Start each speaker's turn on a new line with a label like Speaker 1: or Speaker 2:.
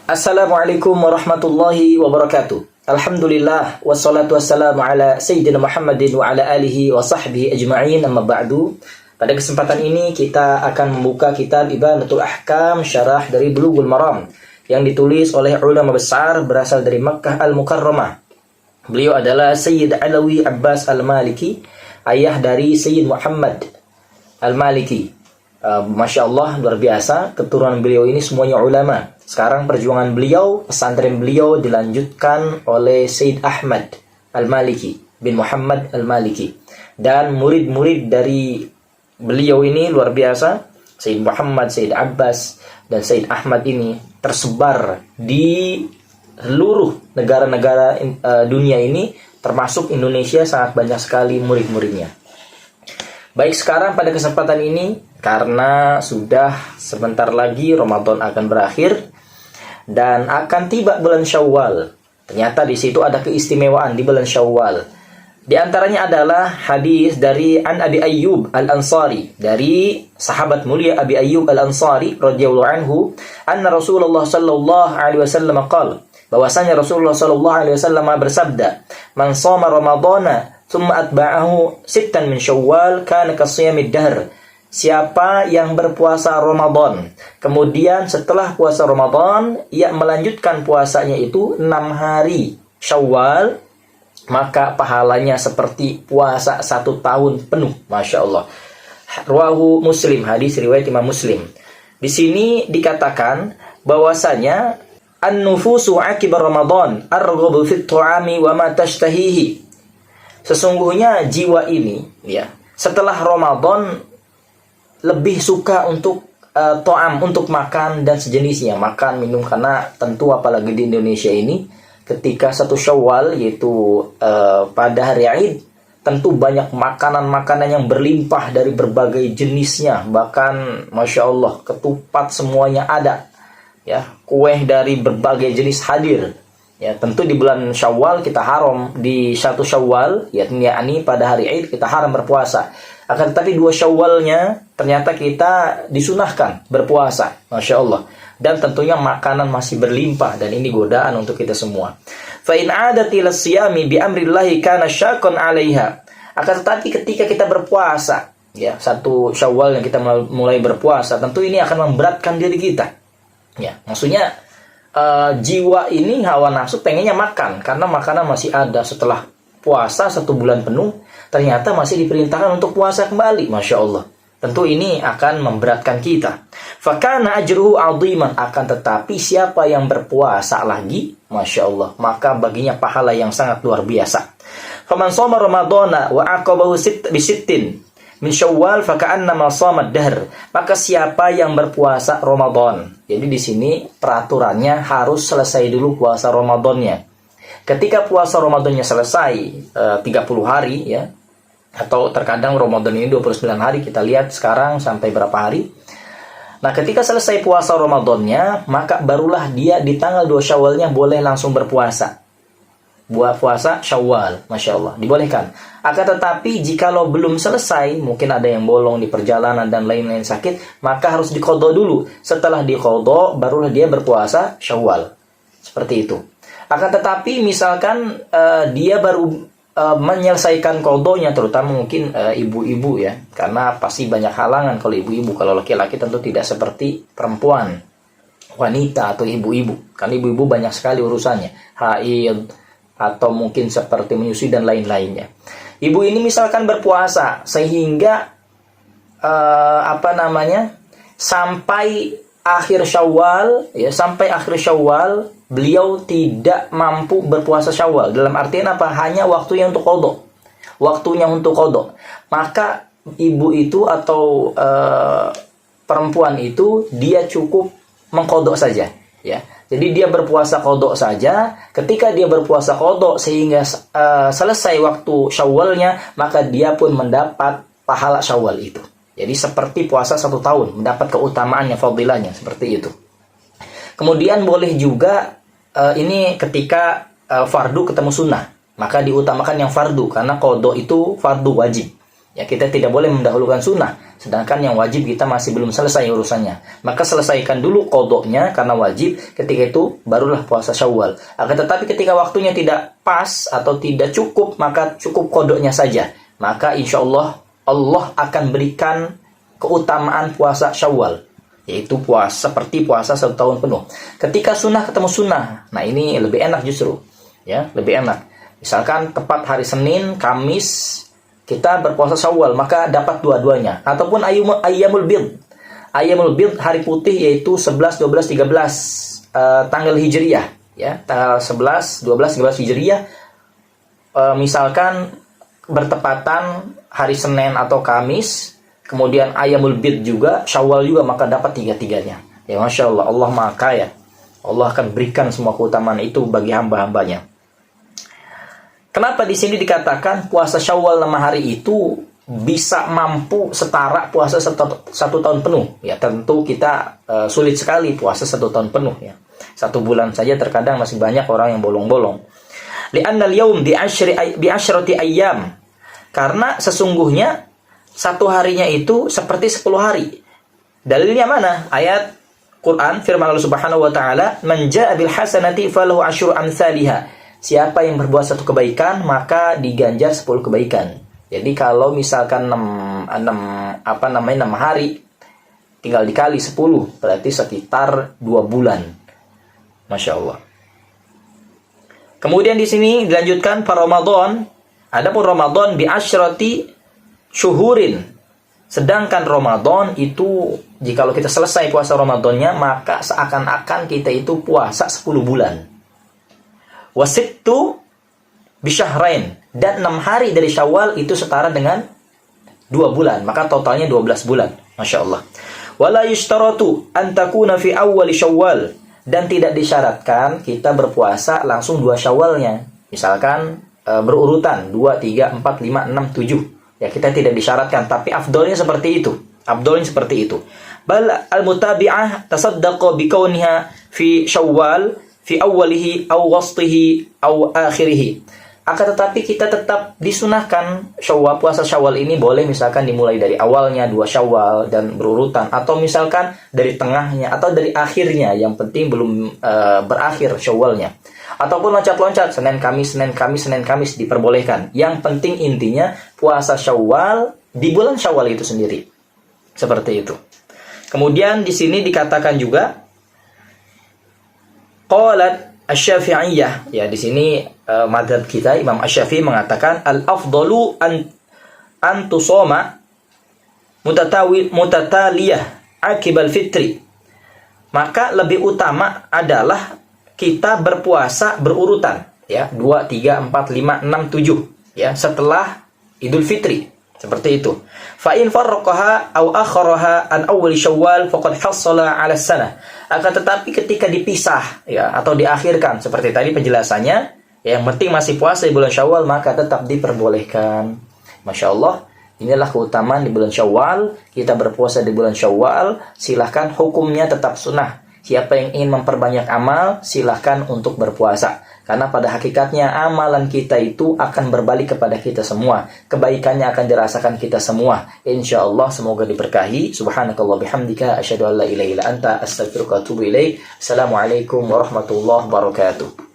Speaker 1: Assalamualaikum warahmatullahi wabarakatuh. Alhamdulillah wassalatu wassalamu ala sayyidina Muhammadin wa ala alihi wa sahbihi ajma'in, amma ba'du. Pada kesempatan ini kita akan membuka kitab Ibanatul Ahkam syarah dari Bulughul Maram yang ditulis oleh ulama besar berasal dari Makkah Al-Mukarramah. Beliau adalah Sayyid Alawi Abbas Al-Maliki, ayah dari Sayyid Muhammad Al-Maliki. Masya Allah, luar biasa. Keturunan beliau ini semuanya ulama. Sekarang perjuangan beliau, pesantren beliau dilanjutkan oleh Sayyid Ahmad Al-Maliki bin Muhammad Al-Maliki. Dan murid-murid dari beliau ini luar biasa. Sayyid Muhammad, Sayyid Abbas, dan Sayyid Ahmad ini tersebar di seluruh negara-negara dunia ini, termasuk Indonesia, sangat banyak sekali murid-muridnya. Baik, sekarang pada kesempatan ini, karena sudah sebentar lagi Ramadan akan berakhir dan akan tiba bulan Syawal. Ternyata di situ ada keistimewaan di bulan Syawal. Di antaranya adalah hadis dari Abi Ayyub Al-Ansari, dari sahabat mulia Abi Ayyub Al-Ansari radhiyallahu anhu, anna Rasulullah sallallahu alaihi wasallam qala, bahwasanya Rasulullah sallallahu alaihi wasallam bersabda, "Man shoma Ramadhana thumma atba'ahu sittan min Syawal kana kasiyamid dahr." Siapa yang berpuasa Ramadan, kemudian setelah puasa Ramadan ia melanjutkan puasanya itu 6 hari Syawal, maka pahalanya seperti puasa 1 tahun penuh. Masya Allah. Rawahu Muslim, hadis riwayat Imam Muslim. Di sini dikatakan bahwasanya an-nufusu akibar Ramadan arghabu fit ta'ami wa ma tashtahihi. Sesungguhnya jiwa ini, ya, setelah Ramadan lebih suka untuk to'am, untuk makan dan sejenisnya, makan, minum, karena tentu apalagi di Indonesia ini ketika 1 Syawal, yaitu pada hari Id, tentu banyak makanan-makanan yang berlimpah dari berbagai jenisnya, bahkan Masya Allah, ketupat semuanya ada, ya, kue dari berbagai jenis hadir. Ya, tentu di bulan Syawal kita haram, di 1 Syawal, yakni pada hari Id kita haram berpuasa. Akan tetapi 2 Syawalnya ternyata kita disunahkan berpuasa, Masya Allah. Dan tentunya makanan masih berlimpah, dan ini godaan untuk kita semua. Fa in 'adat ila siyami bi amrillahi kana syaqqan 'alaiha. Akan tetapi ketika kita berpuasa, ya, 1 Syawal yang kita mulai berpuasa, tentu ini akan memberatkan diri kita. Ya, maksudnya jiwa ini hawa nafsu pengennya makan, karena makanan masih ada setelah puasa 1 bulan penuh, ternyata masih diperintahkan untuk puasa kembali. Masya Allah. Tentu ini akan memberatkan kita. Fakana ajruhu 'aziman, akan tetapi siapa yang berpuasa lagi, Masya Allah, maka baginya pahala yang sangat luar biasa. Faman shoma Ramadhana wa aqabahu bisittin min Syawal faka'annama shoma dahr. Maka siapa yang berpuasa Ramadan. Jadi di sini peraturannya harus selesai dulu puasa Ramadannya. Ketika puasa Ramadannya selesai 30 hari, ya, atau terkadang Ramadan ini 29 hari, kita lihat sekarang sampai berapa hari. Nah, ketika selesai puasa Ramadannya, maka barulah dia di tanggal 2 Syawalnya boleh langsung berpuasa. Buat puasa Syawal, Masya Allah, dibolehkan. Akan tetapi jikalau belum selesai, mungkin ada yang bolong di perjalanan dan lain-lain sakit, maka harus diqadha dulu. Setelah diqadha, barulah dia berpuasa Syawal. Seperti itu. Akan tetapi misalkan dia baru menyelesaikan qadhonya, terutama mungkin ibu-ibu, ya, karena pasti banyak halangan kalau ibu-ibu. Kalau laki-laki tentu tidak seperti perempuan, wanita atau ibu-ibu. Karena ibu-ibu banyak sekali urusannya, haid atau mungkin seperti menyusui dan lain-lainnya. Ibu ini misalkan berpuasa sehingga sampai akhir Syawal, ya, sampai akhir Syawal beliau tidak mampu berpuasa Syawal. Dalam artian apa? Hanya waktunya untuk qadha. Waktunya untuk qadha. Maka ibu itu atau perempuan itu dia cukup mengqadha saja, ya. Jadi dia berpuasa qadha saja. Ketika dia berpuasa qadha sehingga selesai waktu Syawalnya, maka dia pun mendapat pahala Syawal itu. Jadi seperti puasa 1 tahun, mendapat keutamaannya, fadilahnya, seperti itu. Kemudian boleh juga ini ketika fardu ketemu sunnah, maka diutamakan yang fardu, karena qadha itu fardu wajib. Ya, kita tidak boleh mendahulukan sunnah, sedangkan yang wajib kita masih belum selesai urusannya. Maka selesaikan dulu qadha-nya karena wajib, ketika itu barulah puasa Syawal. Akan tetapi ketika waktunya tidak pas atau tidak cukup, maka cukup qadha-nya saja. Maka insya Allah, Allah akan berikan keutamaan puasa Syawal, yaitu puasa seperti puasa 1 tahun penuh. Ketika sunnah ketemu sunnah, nah ini lebih enak justru, ya, lebih enak. Misalkan tepat hari Senin, Kamis kita berpuasa Syawal, maka dapat dua-duanya. Ataupun ayyamul bid. Ayyamul bid hari putih, yaitu 11, 12, 13 tanggal Hijriyah, ya. Tanggal 11, 12, 13 Hijriyah misalkan bertepatan hari Senin atau Kamis, kemudian ayyamul bid juga, Syawal juga, maka dapat tiga-tiganya. Ya, Masya Allah, Allah Maha Kaya. Allah akan berikan semua keutamaan itu bagi hamba-hambanya. Kenapa di sini dikatakan puasa Syawal 6 hari itu bisa mampu setara puasa 1 tahun penuh? Ya, tentu kita sulit sekali puasa 1 tahun penuh, ya. 1 bulan saja terkadang masih banyak orang yang bolong-bolong. Li'anna al-yawm bi asyrati ayyam. Karena sesungguhnya 1 harinya itu seperti 10 hari. Dalilnya mana? Ayat Quran firman Allah Subhanahu wa taala, "Man jaa'a bil hasanati falahu asyru amsalihha." Siapa yang berbuat 1 kebaikan, maka diganjar 10 kebaikan. Jadi kalau misalkan 6 hari, tinggal dikali 10, berarti sekitar 2 bulan. Masya Allah. Kemudian di sini dilanjutkan per Ramadan. Adapun Ramadan bi asyrati syuhurin. Sedangkan Ramadan itu, jikalau kita selesai puasa Ramadannya, maka seakan-akan kita itu puasa 10 bulan. Wasittu bisyahrain, dan 6 hari dari Syawal itu setara dengan 2 bulan, maka totalnya 12 bulan. Masya Allah. Wala yushtaratu an takuna fi awwali Syawal, dan tidak disyaratkan kita berpuasa langsung 2 Syawalnya. Misalkan berurutan 2, 3, 4, 5, 6, 7. Ya, kita tidak disyaratkan, tapi afdolnya seperti itu. Afdolnya seperti itu. Bal al-mutabi'ah tasaddaqa bikauniha fi Syawal fi awwalihi aw wastihi aw akhirih. Akan tetapi kita tetap disunahkan puasa Syawal ini boleh misalkan dimulai dari awalnya 2 Syawal dan berurutan, atau misalkan dari tengahnya atau dari akhirnya, yang penting belum berakhir Syawalnya. Ataupun loncat-loncat Senin Kamis, Senin Kamis, Senin Kamis, diperbolehkan. Yang penting intinya puasa Syawal di bulan Syawal itu sendiri. Seperti itu. Kemudian di sini dikatakan juga qalat Asy-Syafi'iyah, ya, di sini mazhab kita Imam Asy-Syafi'i mengatakan al-afdalu an tusoma mutataliyah akibal fitri. Maka lebih utama adalah kita berpuasa berurutan, ya, 2, 3, 4, 5, 6, 7, ya, setelah Idul Fitri. Seperti itu. Fa in farraqaha aw akharaha an awwal Syawal faqad hassala 'ala sanah. Akan tetapi ketika dipisah, ya, atau diakhirkan seperti tadi penjelasannya, ya, yang penting masih puasa di bulan Syawal, maka tetap diperbolehkan. Masya Allah, inilah keutamaan di bulan Syawal. Kita berpuasa di bulan Syawal, silahkan, hukumnya tetap sunnah. Siapa yang ingin memperbanyak amal, silahkan untuk berpuasa. Karena pada hakikatnya amalan kita itu akan berbalik kepada kita semua. Kebaikannya akan dirasakan kita semua. Insya Allah semoga diberkahi. Subhanakallah bihamdika asyhadu an la ilaha illa anta astaghfiruka wa atubu ilaik. Assalamualaikum warahmatullahi wabarakatuh.